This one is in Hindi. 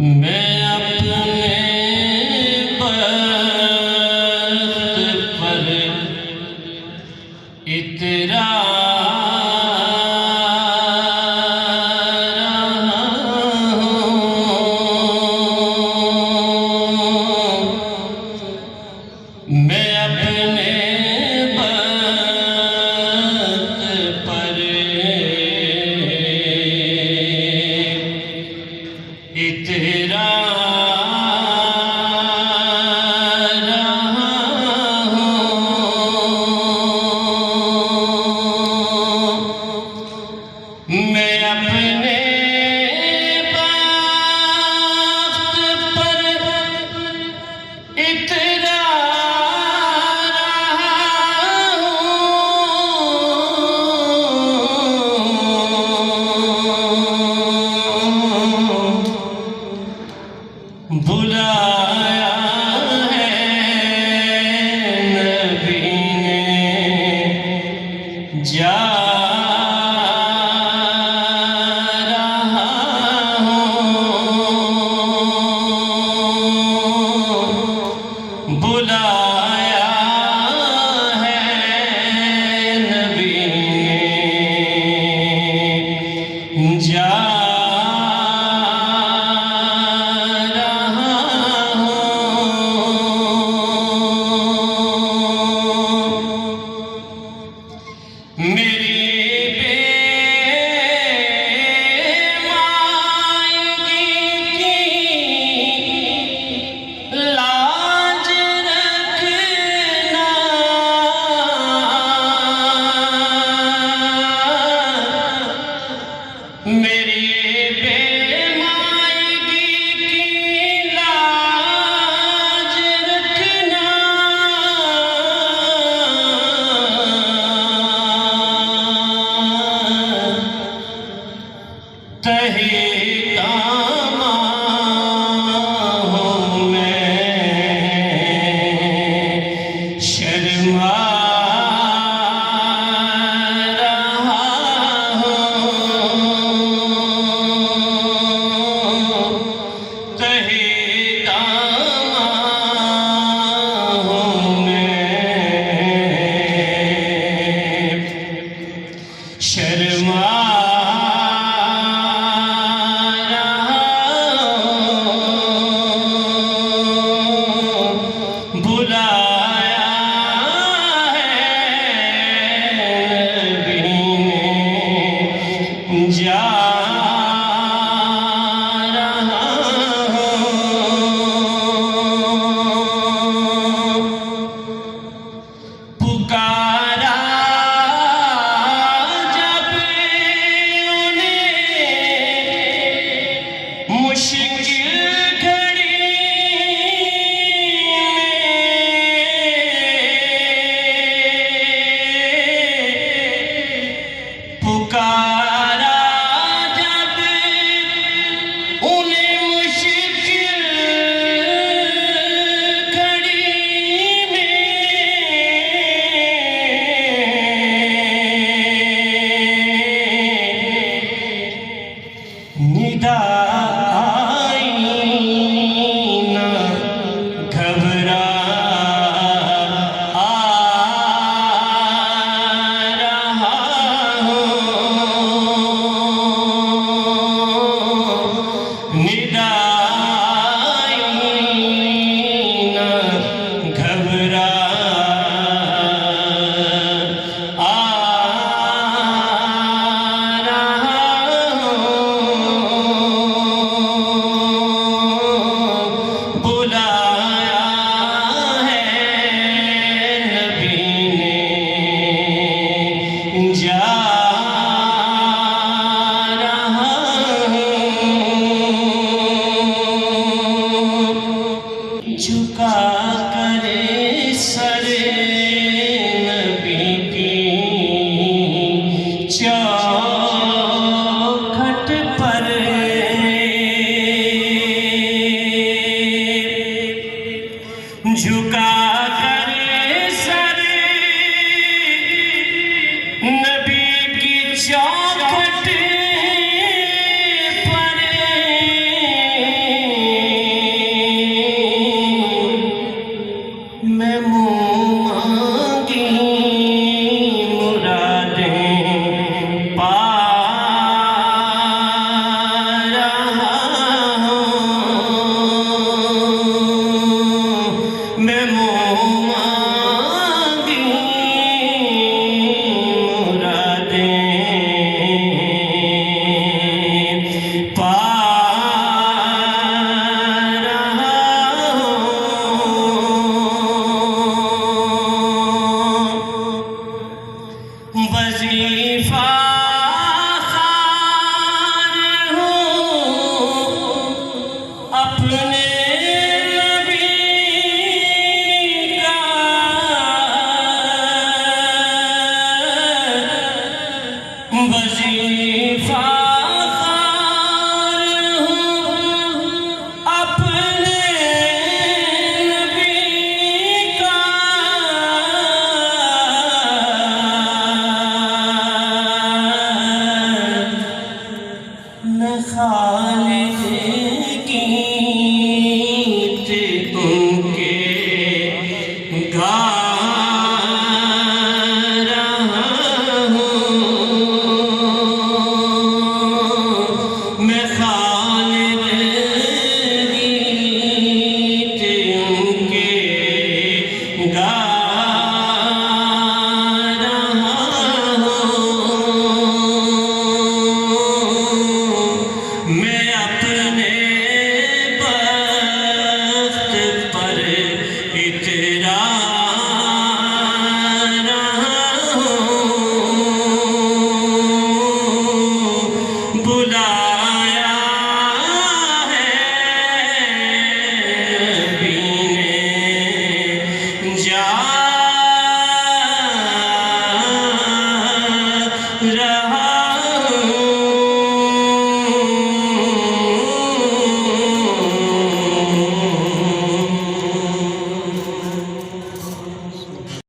मैं अपने बख्त पर इतरा रहा हूँ। मैं अपने बख्त पर इतरा मैं अपने बख्त पर इतरा रहा हूँ। बुलाया है नबी ने जा बुलाया है नबी ने जा रहा हूँ। मेरी मेरी बेमायगी की लाज रखना। तहे तामा हूँ मैं, शर्मा शर्मा बुलाया है नबी ने जा रहा हूँ। पुकारा मुश्किल घड़ी में पुकारा जब उन्हें मुश्किल घड़ी में निदा मैं खालिद गीत उनके गा रहा हूँ। मैं खालिद गीत उनके गा मैं अपने बख्त पर इतरा रहा हूँ। बुलाया है बीने जा रहा